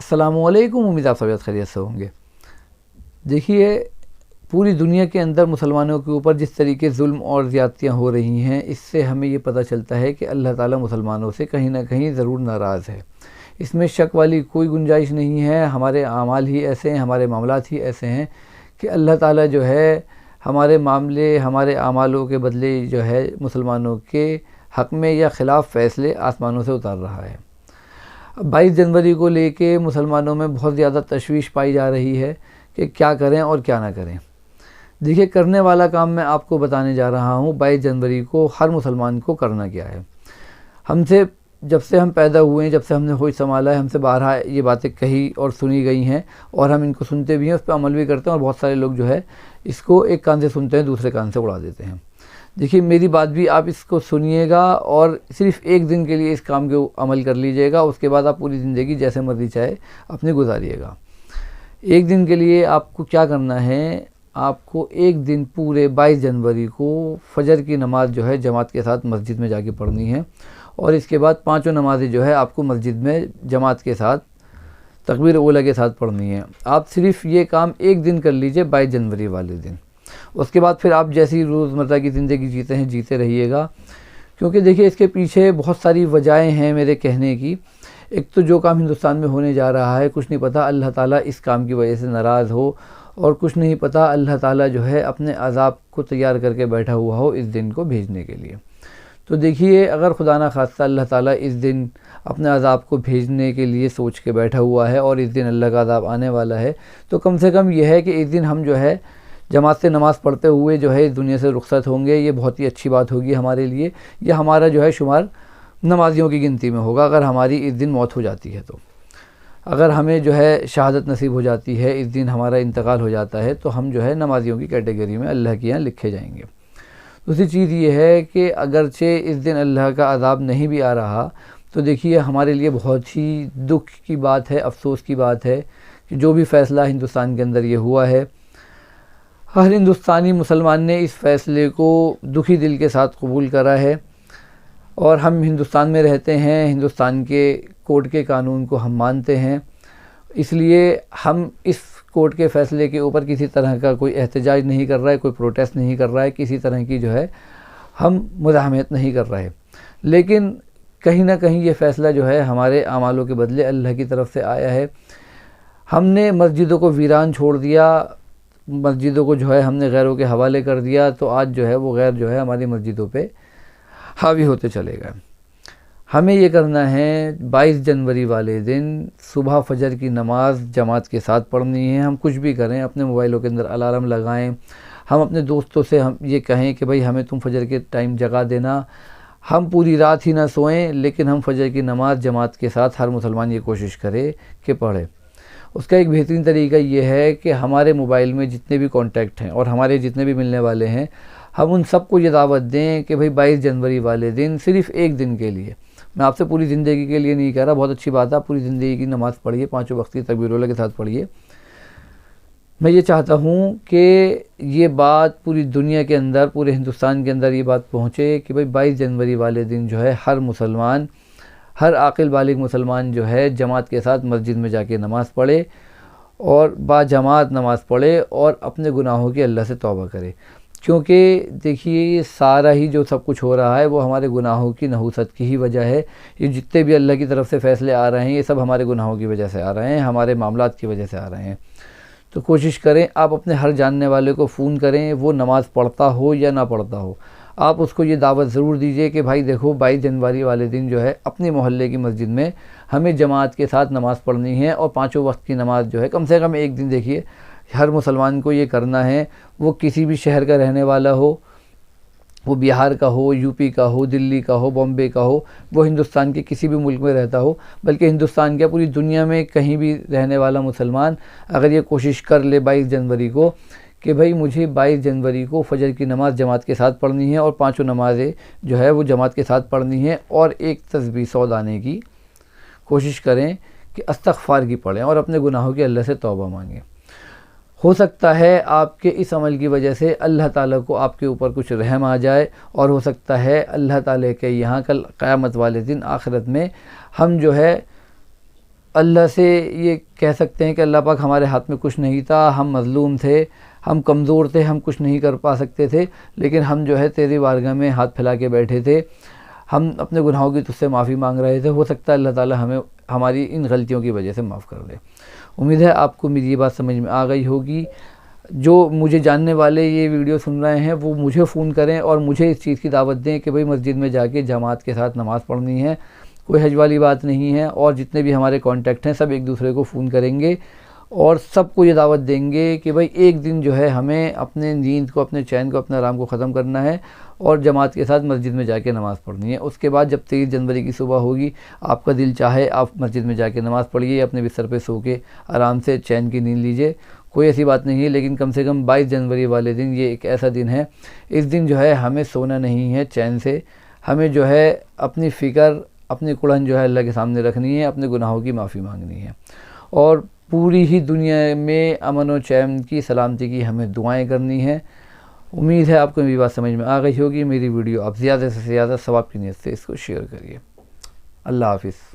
अस्सलामुअलैकुम। उम्मीद आप सब खैरियत से होंगे। देखिए, पूरी दुनिया के अंदर मुसलमानों के ऊपर जिस तरीके जुल्म और ज़्यादतियाँ हो रही हैं, इससे हमें ये पता चलता है कि अल्लाह ताला मुसलमानों से कहीं ना कहीं ज़रूर नाराज़ है। इसमें शक वाली कोई गुंजाइश नहीं है। हमारे आमाल ही ऐसे हैं, हमारे मामलात ही ऐसे हैं कि अल्लाह ताला जो है हमारे मामले, हमारे आमालों के बदले जो है मुसलमानों के हक़ में या ख़िलाफ़ फ़ैसले आसमानों से उतार रहा है। 22 जनवरी को लेके मुसलमानों में बहुत ज़्यादा तशवीश पाई जा रही है कि क्या करें और क्या ना करें। देखिए, करने वाला काम मैं आपको बताने जा रहा हूँ। 22 जनवरी को हर मुसलमान को करना क्या है। हमसे जब से हम पैदा हुए हैं, जब से हमने होश संभाला है, हमसे बारहा ये बातें कही और सुनी गई हैं और हम इनको सुनते भी हैं, उस पर अमल भी करते हैं। और बहुत सारे लोग जो है इसको एक कान से सुनते हैं, दूसरे कान से उड़ा देते हैं। देखिए, मेरी बात भी आप इसको सुनिएगा और सिर्फ़ एक दिन के लिए इस काम के अमल कर लीजिएगा। उसके बाद आप पूरी ज़िंदगी जैसे मर्ज़ी चाहे अपनी गुजारिएगा। एक दिन के लिए आपको क्या करना है, आपको एक दिन पूरे 22 जनवरी को फ़जर की नमाज़ जो है जमात के साथ मस्जिद में जाके पढ़नी है और इसके बाद पाँचों नमाज़ें जो है आपको मस्जिद में जमात के साथ तकबीर ओला के साथ पढ़नी है। आप सिर्फ़ ये काम एक दिन कर लीजिए, 22 जनवरी वाले दिन। उसके बाद फिर आप जैसी रोज़मर्रा की ज़िंदगी जीते हैं जीते रहिएगा। क्योंकि देखिए, इसके पीछे बहुत सारी वजहें हैं मेरे कहने की। एक तो जो काम हिंदुस्तान में होने जा रहा है, कुछ नहीं पता अल्लाह ताला इस काम की वजह से नाराज़ हो, और कुछ नहीं पता अल्लाह ताला जो है अपने अज़ाब को तैयार करके बैठा हुआ हो इस दिन को भेजने के लिए। तो देखिए, अगर खुदा ना खास्ता अल्लाह ताला इस दिन अपने अज़ाब को भेजने के लिए सोच के बैठा हुआ है और इस दिन अल्लाह का अज़ाब आने वाला है, तो कम से कम यह है कि इस दिन हम जो है जमात से नमाज़ पढ़ते हुए जो है इस दुनिया से रुखसत होंगे। ये बहुत ही अच्छी बात होगी हमारे लिए। यह हमारा जो है शुमार नमाजियों की गिनती में होगा अगर हमारी इस दिन मौत हो जाती है। तो अगर हमें जो है शहादत नसीब हो जाती है, इस दिन हमारा इंतकाल हो जाता है, तो हम जो है नमाजियों की कैटेगरी में अल्लाह के यहाँ लिखे जाएंगे। दूसरी चीज़ ये है कि अगरचे इस दिन अल्लाह का अज़ाब नहीं भी आ रहा, तो देखिए हमारे लिए बहुत ही दुख की बात है, अफसोस की बात है कि जो भी फ़ैसला हिंदुस्तान के अंदर ये हुआ है, हर हिंदुस्तानी मुसलमान ने इस फ़ैसले को दुखी दिल के साथ कबूल करा है। और हम हिंदुस्तान में रहते हैं, हिंदुस्तान के कोर्ट के कानून को हम मानते हैं, इसलिए हम इस कोर्ट के फ़ैसले के ऊपर किसी तरह का कोई एहतजाज नहीं कर रहा है, कोई प्रोटेस्ट नहीं कर रहा है, किसी तरह की जो है हम मुज़ाहमत नहीं कर रहे। लेकिन कहीं ना कहीं ये फ़ैसला जो है हमारे आमालों के बदले अल्लाह की तरफ से आया है। हमने मस्जिदों को वीरान छोड़ दिया, मस्जिदों को जो है हमने गैरों के हवाले कर दिया, तो आज जो है वो गैर जो है हमारी मस्जिदों पे हावी होते चले गए। हमें ये करना है, 22 जनवरी वाले दिन सुबह फ़जर की नमाज़ जमात के साथ पढ़नी है। हम कुछ भी करें, अपने मोबाइलों के अंदर अलार्म लगाएं, हम अपने दोस्तों से हम ये कहें कि भाई हमें तुम फ़जर के टाइम जगा देना। हम पूरी रात ही ना सोएं, लेकिन हम फ़जर की नमाज़ जमात के साथ हर मुसलमान ये कोशिश करे कि पढ़े। उसका एक बेहतरीन तरीका ये है कि हमारे मोबाइल में जितने भी कॉन्टैक्ट हैं और हमारे जितने भी मिलने वाले हैं, हम उन सबको ये दावत दें कि भाई 22 जनवरी वाले दिन सिर्फ़ एक दिन के लिए, मैं आपसे पूरी ज़िंदगी के लिए नहीं कह रहा, बहुत अच्छी बात है, आप पूरी ज़िंदगी की नमाज़ पढ़िए, पाँचों वक्त की तकबीर के साथ पढ़िए। मैं ये चाहता हूँ कि ये बात पूरी दुनिया के अंदर, पूरे हिंदुस्तान के अंदर ये बात पहुँचे कि भाई 22 जनवरी वाले दिन जो है हर मुसलमान, हर आकिल बालिग मुसलमान जो है जमात के साथ मस्जिद में जाके नमाज़ पढ़े और बाजमात नमाज़ पढ़े और अपने गुनाहों की अल्लाह से तौबा करे। क्योंकि देखिए, ये सारा ही जो सब कुछ हो रहा है वो हमारे गुनाहों की नहूसत की ही वजह है। ये जितने भी अल्लाह की तरफ से फ़ैसले आ रहे हैं, ये सब हमारे गुनाहों की वजह से आ रहे हैं, हमारे मामलात की वजह से आ रहे हैं। तो कोशिश करें, आप अपने हर जानने वाले को फ़ोन करें, वो नमाज़ पढ़ता हो या ना पढ़ता हो, आप उसको ये दावत ज़रूर दीजिए कि भाई देखो 22 जनवरी वाले दिन जो है अपने मोहल्ले की मस्जिद में हमें जमात के साथ नमाज़ पढ़नी है और पाँचों वक्त की नमाज़ जो है कम से कम एक दिन, देखिए हर मुसलमान को ये करना है। वो किसी भी शहर का रहने वाला हो, वो बिहार का हो, यूपी का हो, दिल्ली का हो, बॉम्बे का हो, वो हिंदुस्तान के किसी भी मुल्क में रहता हो, बल्कि हिंदुस्तान क्या पूरी दुनिया में कहीं भी रहने वाला मुसलमान अगर ये कोशिश कर ले 22 जनवरी को कि भाई मुझे 22 जनवरी को फ़जर की नमाज़ जमात के साथ पढ़नी है और पाँचों नमाज़ें जो है वो जमात के साथ पढ़नी है और एक तस्बीह 100 दाने की कोशिश करें कि इस्तग़फ़ार की पढ़ें और अपने गुनाहों की अल्लाह से तौबा मांगें। हो सकता है आपके इस अमल की वजह से अल्लाह ताला को आपके ऊपर कुछ रहम आ जाए और हो सकता है अल्लाह ताला के यहाँ कल क़यामत वाले दिन आखिरत में हम जो है अल्लाह से ये कह सकते हैं कि अल्लाह पाक हमारे हाथ में कुछ नहीं था, हम मज़लूम थे, हम कमज़ोर थे, हम कुछ नहीं कर पा सकते थे, लेकिन हम जो है तेरी बारगाह में हाथ फैला के बैठे थे, हम अपने गुनाहों की तुझसे माफ़ी मांग रहे थे। हो सकता है अल्लाह ताला हमें हमारी इन गलतियों की वजह से माफ़ कर दे। उम्मीद है आपको मेरी ये बात समझ में आ गई होगी। जो मुझे जानने वाले ये वीडियो सुन रहे हैं वो मुझे फ़ोन करें और मुझे इस चीज़ की दावत दें कि भाई मस्जिद में जाके जमात के साथ नमाज़ पढ़नी है, कोई हज वाली बात नहीं है। और जितने भी हमारे कॉन्टैक्ट हैं सब एक दूसरे को फ़ोन करेंगे और सबको ये दावत देंगे कि भाई एक दिन जो है हमें अपने नींद को, अपने चैन को, अपने आराम को ख़त्म करना है और जमात के साथ मस्जिद में जाके नमाज़ पढ़नी है। उसके बाद जब 23 जनवरी की सुबह होगी, आपका दिल चाहे आप मस्जिद में जाके नमाज़ पढ़िए, अपने बिस्तर पे सो के आराम से चैन की नींद लीजिए, कोई ऐसी बात नहीं है। लेकिन कम से कम 22 जनवरी वाले दिन ये एक ऐसा दिन है, इस दिन जो है हमें सोना नहीं है चैन से, हमें जो है अपनी फ़िक्र, अपनी कुड़न जो है अल्लाह के सामने रखनी है, अपने गुनाहों की माफ़ी मांगनी है और पूरी ही दुनिया में अमन और चैन की, सलामती की हमें दुआएं करनी है। उम्मीद है आपको मेरी बात समझ में आ गई होगी। मेरी वीडियो आप ज़्यादा से ज़्यादा सवाब की नीयत से इसको शेयर करिए। अल्लाह हाफ़िज़।